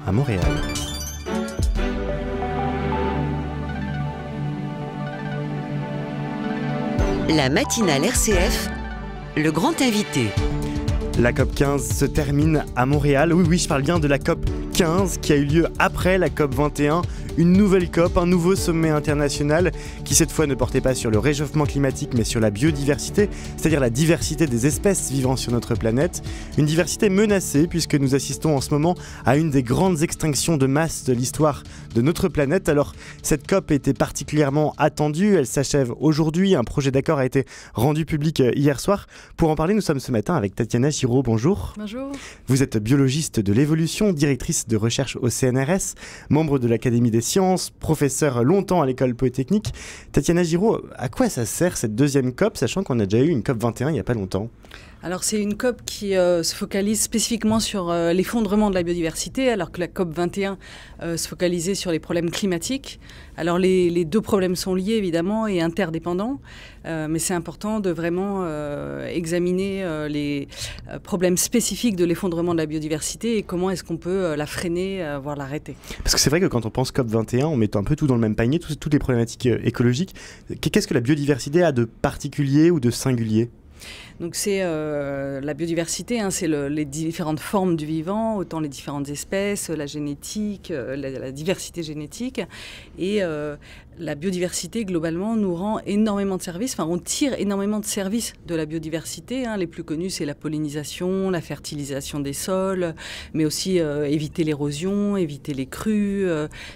à Montréal. La matinale RCF, le grand invité. La COP 15 se termine à Montréal. Oui, je parle bien de la COP 15 qui a eu lieu après la COP 21. Une nouvelle COP, un nouveau sommet international qui cette fois ne portait pas sur le réchauffement climatique mais sur la biodiversité, c'est-à-dire la diversité des espèces vivant sur notre planète. Une diversité menacée puisque nous assistons en ce moment à une des grandes extinctions de masse de l'histoire de notre planète. Alors cette COP était particulièrement attendue, elle s'achève aujourd'hui, un projet d'accord a été rendu public hier soir. Pour en parler, nous sommes ce matin avec Tatiana Giraud, bonjour. Bonjour. Vous êtes biologiste de l'évolution, directrice de recherche au CNRS, membre de l'Académie des sciences, professeur longtemps à l'école polytechnique. Tatiana Giraud, à quoi ça sert cette deuxième COP, sachant qu'on a déjà eu une COP 21 il n'y a pas longtemps ? Alors c'est une COP qui se focalise spécifiquement sur l'effondrement de la biodiversité, alors que la COP 21 se focalisait sur les problèmes climatiques. Alors les deux problèmes sont liés évidemment et interdépendants, mais c'est important de vraiment examiner les problèmes spécifiques de l'effondrement de la biodiversité et comment est-ce qu'on peut la freiner, voire l'arrêter. Parce que c'est vrai que quand on pense COP 21, on met un peu tout dans le même panier, toutes les problématiques écologiques. Qu'est-ce que la biodiversité a de particulier ou de singulier ? Donc c'est la biodiversité, c'est les différentes formes du vivant, autant les différentes espèces, la génétique, la diversité génétique. Et la biodiversité, globalement, nous rend énormément de services. Enfin, on tire énormément de services de la biodiversité. Les plus connus, c'est la pollinisation, la fertilisation des sols, mais aussi éviter l'érosion, éviter les crues.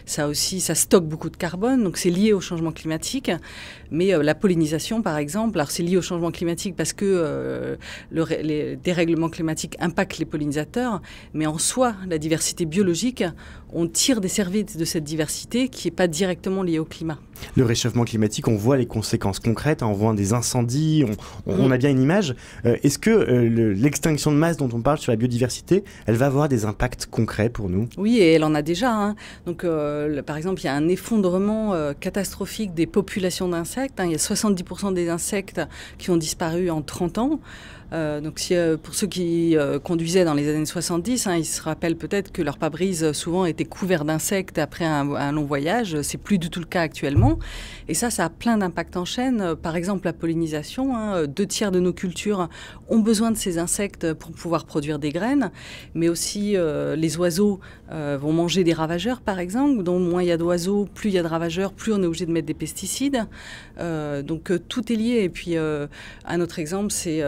Ça stocke beaucoup de carbone, donc c'est lié au changement climatique. Mais la pollinisation, par exemple, alors c'est lié au changement climatique parce que les dérèglements climatiques impactent les pollinisateurs, mais en soi, la diversité biologique, on tire des services de cette diversité qui n'est pas directement liée au climat. Le réchauffement climatique, on voit les conséquences concrètes, on voit des incendies, on a bien une image. Est-ce que l'extinction de masse dont on parle sur la biodiversité, elle va avoir des impacts concrets pour nous ? Oui, et elle en a déjà. Donc, par exemple, il y a un effondrement catastrophique des populations d'insectes. Il y a 70% des insectes qui ont disparu en 30 ans. Donc pour ceux qui conduisaient dans les années 70, ils se rappellent peut-être que leur pare-brise souvent était couvert d'insectes après un long voyage. C'est plus du tout le cas actuellement. Et ça a plein d'impacts en chaîne. Par exemple, la pollinisation. 2/3 de nos cultures ont besoin de ces insectes pour pouvoir produire des graines. Mais aussi les oiseaux vont manger des ravageurs, par exemple. Donc moins il y a d'oiseaux, plus il y a de ravageurs, plus on est obligé de mettre des pesticides. Donc tout est lié. Et puis un autre exemple, c'est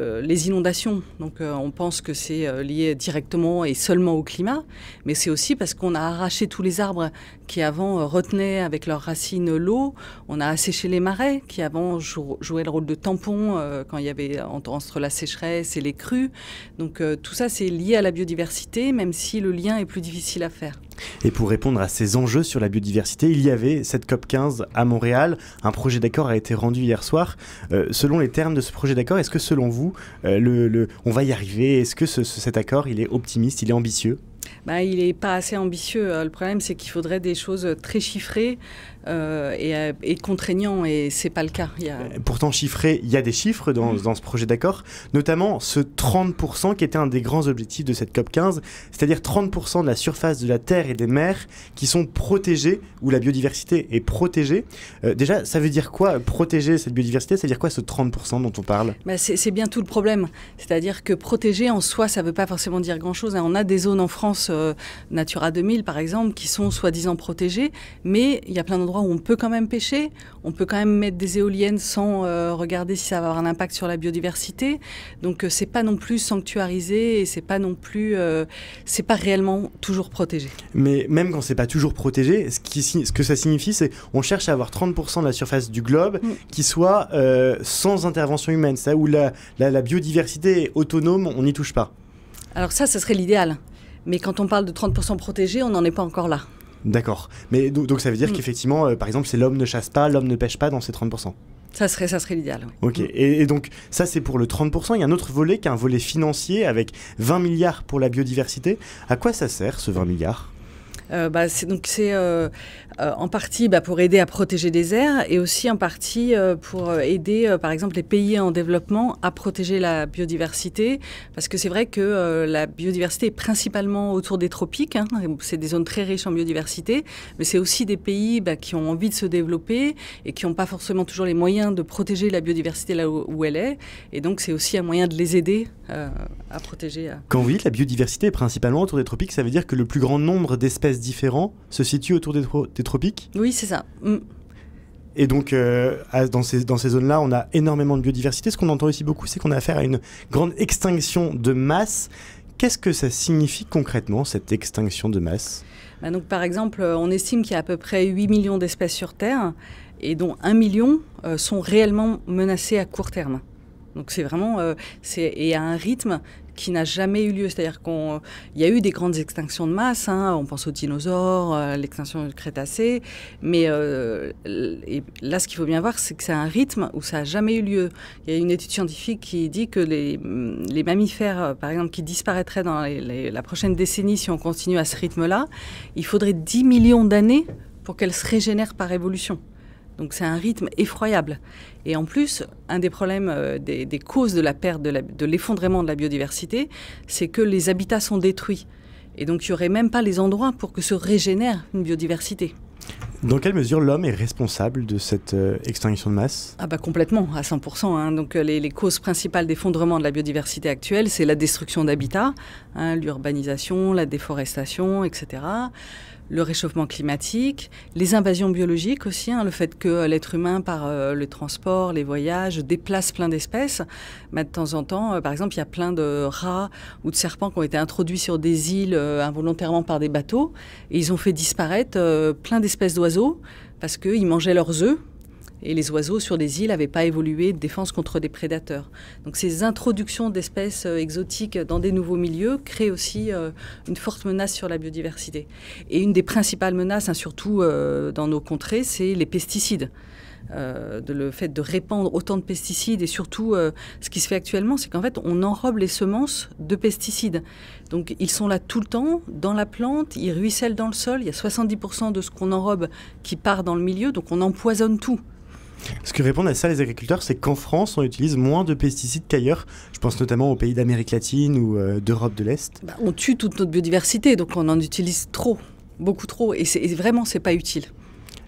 les inondations. Donc on pense que c'est lié directement et seulement au climat, mais c'est aussi parce qu'on a arraché tous les arbres qui avant retenaient avec leurs racines l'eau. On a asséché les marais qui avant jouaient le rôle de tampon quand il y avait entre la sécheresse et les crues. Donc tout ça c'est lié à la biodiversité, même si le lien est plus difficile à faire. Et pour répondre à ces enjeux sur la biodiversité, il y avait cette COP 15 à Montréal. Un projet d'accord a été rendu hier soir. Selon les termes de ce projet d'accord, est-ce que selon vous, on va y arriver ? Est-ce que cet accord, il est optimiste, il est ambitieux ? Il n'est pas assez ambitieux. Le problème, c'est qu'il faudrait des choses très chiffrées et contraignants, et ce n'est pas le cas. Pourtant, chiffré, il y a des chiffres dans ce projet d'accord, notamment ce 30% qui était un des grands objectifs de cette COP 15, c'est-à-dire 30% de la surface de la terre et des mers qui sont protégées, où la biodiversité est protégée. Déjà, ça veut dire quoi, protéger cette biodiversité ? Ça veut dire quoi, ce 30% dont on parle ? C'est bien tout le problème. C'est-à-dire que protéger, en soi, ça ne veut pas forcément dire grand-chose. On a des zones en France, Natura 2000 par exemple, qui sont soi-disant protégées, mais il y a plein d'endroits où on peut quand même pêcher, on peut quand même mettre des éoliennes sans regarder si ça va avoir un impact sur la biodiversité. Donc c'est pas non plus sanctuarisé et c'est pas non plus, c'est pas réellement toujours protégé. Mais même quand c'est pas toujours protégé, ce que ça signifie, c'est on cherche à avoir 30% de la surface du globe qui soit sans intervention humaine, ça où la biodiversité est autonome, on n'y touche pas. Alors ça serait l'idéal. Mais quand on parle de 30% protégés, on n'en est pas encore là. D'accord. Mais donc ça veut dire qu'effectivement, par exemple, c'est l'homme ne chasse pas, l'homme ne pêche pas dans ces 30%. Ça serait l'idéal, oui. Ok. Et donc ça, c'est pour le 30%. Il y a un autre volet qui est un volet financier avec 20 milliards pour la biodiversité. À quoi ça sert, ce 20 milliards ? C'est en partie pour aider à protéger les aires et aussi en partie pour aider, par exemple, les pays en développement à protéger la biodiversité. Parce que c'est vrai que la biodiversité est principalement autour des tropiques. C'est des zones très riches en biodiversité. Mais c'est aussi des pays qui ont envie de se développer et qui n'ont pas forcément toujours les moyens de protéger la biodiversité là où elle est. Et donc, c'est aussi un moyen de les aider à protéger. Quand vous dites la biodiversité est principalement autour des tropiques, ça veut dire que le plus grand nombre d'espèces différentes se situent autour des tropiques ? Oui, c'est ça. Et donc, dans ces zones-là, on a énormément de biodiversité. Ce qu'on entend aussi beaucoup, c'est qu'on a affaire à une grande extinction de masse. Qu'est-ce que ça signifie concrètement, cette extinction de masse ? Donc, par exemple, on estime qu'il y a à peu près 8 millions d'espèces sur Terre, et dont 1 million sont réellement menacées à court terme. Donc c'est vraiment, et à un rythme qui n'a jamais eu lieu. C'est-à-dire qu'il y a eu des grandes extinctions de masse, on pense aux dinosaures, l'extinction du Crétacé, mais et là ce qu'il faut bien voir, c'est que c'est un rythme où ça n'a jamais eu lieu. Il y a une étude scientifique qui dit que les mammifères, par exemple, qui disparaîtraient dans la prochaine décennie si on continue à ce rythme-là, il faudrait 10 millions d'années pour qu'elles se régénèrent par évolution. Donc c'est un rythme effroyable. Et en plus, un des problèmes, des causes de la perte, de l'effondrement de la biodiversité, c'est que les habitats sont détruits. Et donc il n'y aurait même pas les endroits pour que se régénère une biodiversité. Dans quelle mesure l'homme est responsable de cette extinction de masse ? Complètement, à 100%. Donc les causes principales d'effondrement de la biodiversité actuelle, c'est la destruction d'habitats, l'urbanisation, la déforestation, etc., le réchauffement climatique, les invasions biologiques aussi, le fait que l'être humain, par le transport, les voyages, déplace plein d'espèces. De temps en temps, par exemple, il y a plein de rats ou de serpents qui ont été introduits sur des îles involontairement par des bateaux. Et ils ont fait disparaître plein d'espèces d'oiseaux parce qu'ils mangeaient leurs œufs. Et les oiseaux sur des îles n'avaient pas évolué de défense contre des prédateurs. Donc ces introductions d'espèces exotiques dans des nouveaux milieux créent aussi une forte menace sur la biodiversité. Et une des principales menaces, surtout dans nos contrées, c'est les pesticides. Le fait de répandre autant de pesticides et surtout ce qui se fait actuellement, c'est qu'en fait on enrobe les semences de pesticides. Donc ils sont là tout le temps dans la plante, ils ruissellent dans le sol, il y a 70% de ce qu'on enrobe qui part dans le milieu, donc on empoisonne tout. Ce que répondent à ça les agriculteurs, c'est qu'en France, on utilise moins de pesticides qu'ailleurs. Je pense notamment aux pays d'Amérique latine ou d'Europe de l'Est. On tue toute notre biodiversité, donc on en utilise trop, beaucoup trop, et vraiment, c'est pas utile.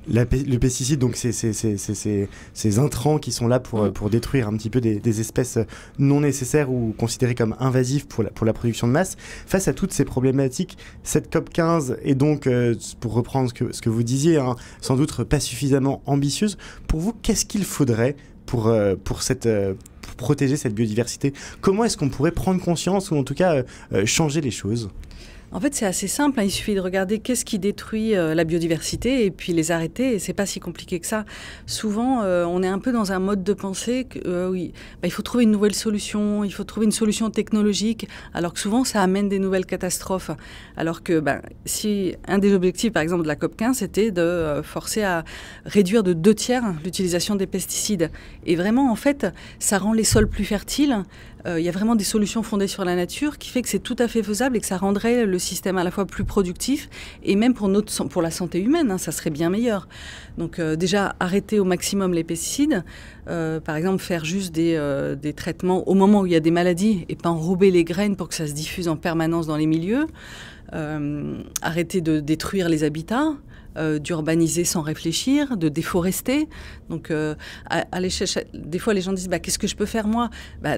Le pesticide, donc c'est ces intrants qui sont là pour détruire un petit peu des espèces non nécessaires ou considérées comme invasives pour la production de masse. Face à toutes ces problématiques, cette COP15 est donc, pour reprendre ce que vous disiez, sans doute pas suffisamment ambitieuse. Pour vous, qu'est-ce qu'il faudrait pour protéger cette biodiversité ? Comment est-ce qu'on pourrait prendre conscience ou en tout cas changer les choses ? En fait, c'est assez simple. Il suffit de regarder qu'est-ce qui détruit la biodiversité et puis les arrêter. Et c'est pas si compliqué que ça. Souvent, on est un peu dans un mode de pensée que il faut trouver une nouvelle solution, il faut trouver une solution technologique, alors que souvent, ça amène des nouvelles catastrophes. Alors que si un des objectifs, par exemple, de la COP15, c'était de forcer à réduire de 2/3 l'utilisation des pesticides. Et vraiment, en fait, ça rend les sols plus fertiles. Il y a vraiment des solutions fondées sur la nature qui fait que c'est tout à fait faisable et que ça rendrait le système à la fois plus productif et même pour la santé humaine, ça serait bien meilleur. Donc déjà, arrêter au maximum les pesticides, par exemple faire juste des traitements au moment où il y a des maladies et pas enrober les graines pour que ça se diffuse en permanence dans les milieux, arrêter de détruire les habitats, d'urbaniser sans réfléchir, de déforester. Donc, aller chercher. Des fois, les gens disent qu'est-ce que je peux faire moi ?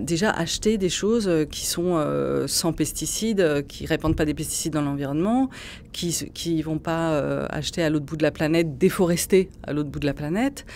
Déjà, acheter des choses qui sont sans pesticides, qui ne répandent pas des pesticides dans l'environnement, qui vont pas acheter à l'autre bout de la planète, déforester à l'autre bout de la planète.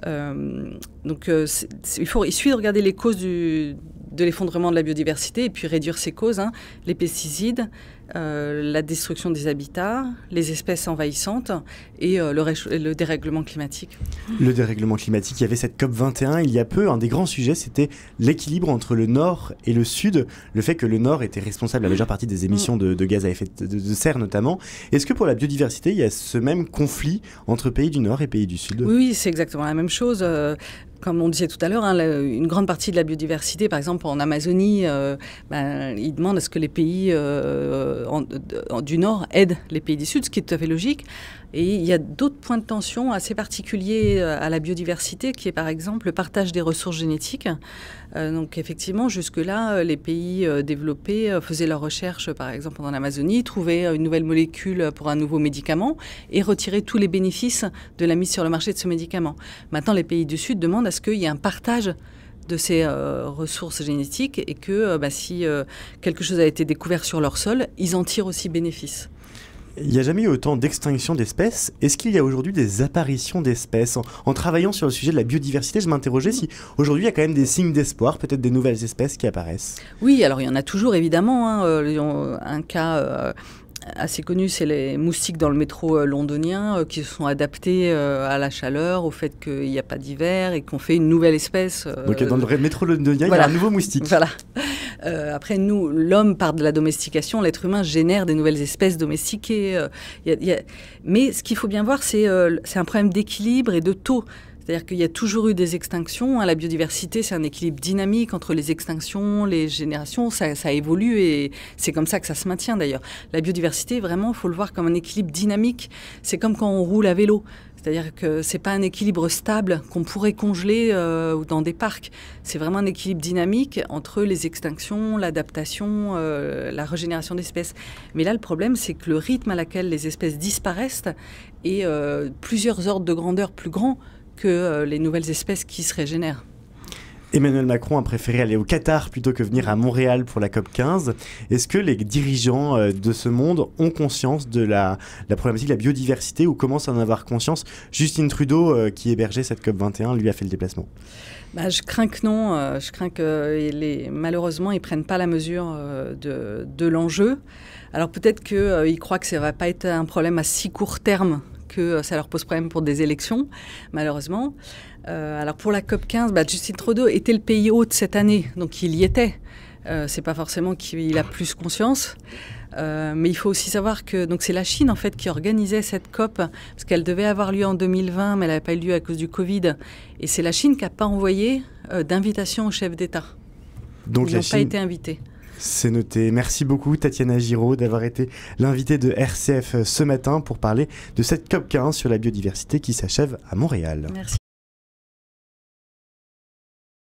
Donc, il suffit de regarder les causes de l'effondrement de la biodiversité et puis réduire ces causes, les pesticides, la destruction des habitats, les espèces envahissantes et le dérèglement climatique. Le dérèglement climatique, il y avait cette COP21 il y a peu, un des grands sujets c'était l'équilibre entre le Nord et le Sud, le fait que le Nord était responsable de la majeure partie des émissions de gaz à effet de serre notamment. Est-ce que pour la biodiversité, il y a ce même conflit entre pays du Nord et pays du Sud ? Oui, c'est exactement la même chose. comme on disait tout à l'heure, une grande partie de la biodiversité, par exemple en Amazonie, ils demandent à ce que les pays du Nord aident les pays du Sud, ce qui est tout à fait logique. Et il y a d'autres points de tension assez particuliers à la biodiversité, qui est par exemple le partage des ressources génétiques. Donc effectivement, jusque-là, les pays développés faisaient leurs recherches, par exemple en Amazonie, trouvaient une nouvelle molécule pour un nouveau médicament et retiraient tous les bénéfices de la mise sur le marché de ce médicament. Maintenant, les pays du Sud demandent à ce qu'il y ait un partage de ces ressources génétiques et que si quelque chose a été découvert sur leur sol, ils en tirent aussi bénéfice. Il n'y a jamais eu autant d'extinction d'espèces. Est-ce qu'il y a aujourd'hui des apparitions d'espèces ? En travaillant sur le sujet de la biodiversité, je m'interrogeais si aujourd'hui il y a quand même des signes d'espoir, peut-être des nouvelles espèces qui apparaissent. Oui, alors il y en a toujours évidemment. Un cas assez connu, c'est les moustiques dans le métro londonien qui se sont adaptés à la chaleur, au fait qu'il n'y a pas d'hiver et qu'on fait une nouvelle espèce. Donc dans le métro londonien, voilà. Il y a un nouveau moustique. Voilà. Après, nous, l'homme, par de la domestication, l'être humain génère des nouvelles espèces domestiquées. Mais ce qu'il faut bien voir, c'est un problème d'équilibre et de taux. C'est-à-dire qu'il y a toujours eu des extinctions. La biodiversité, c'est un équilibre dynamique entre les extinctions, les générations. Ça évolue et c'est comme ça que ça se maintient d'ailleurs. La biodiversité, vraiment, il faut le voir comme un équilibre dynamique. C'est comme quand on roule à vélo. C'est-à-dire que ce n'est pas un équilibre stable qu'on pourrait congeler dans des parcs. C'est vraiment un équilibre dynamique entre les extinctions, l'adaptation, la régénération d'espèces. Mais là, le problème, c'est que le rythme à laquelle les espèces disparaissent est plusieurs ordres de grandeur plus grand que les nouvelles espèces qui se régénèrent. Emmanuel Macron a préféré aller au Qatar plutôt que venir à Montréal pour la COP15. Est-ce que les dirigeants de ce monde ont conscience de la problématique de la biodiversité ou commencent à en avoir conscience ? Justin Trudeau, qui hébergeait cette COP21, lui a fait le déplacement. Je crains que non. Je crains que malheureusement, ils ne prennent pas la mesure de l'enjeu. Alors peut-être qu'ils croient que ça ne va pas être un problème à si court terme, que ça leur pose problème pour des élections, malheureusement. Alors pour la COP15, Justin Trudeau était le pays hôte cette année, donc il y était. C'est pas forcément qu'il a plus conscience. Mais il faut aussi savoir que c'est la Chine en fait qui organisait cette COP, parce qu'elle devait avoir lieu en 2020, mais elle n'avait pas eu lieu à cause du Covid. Et c'est la Chine qui n'a pas envoyé d'invitation aux chefs d'État. Donc ils n'ont pas été invités. C'est noté. Merci beaucoup Tatiana Giraud d'avoir été l'invitée de RCF ce matin pour parler de cette COP15 sur la biodiversité qui s'achève à Montréal. Merci.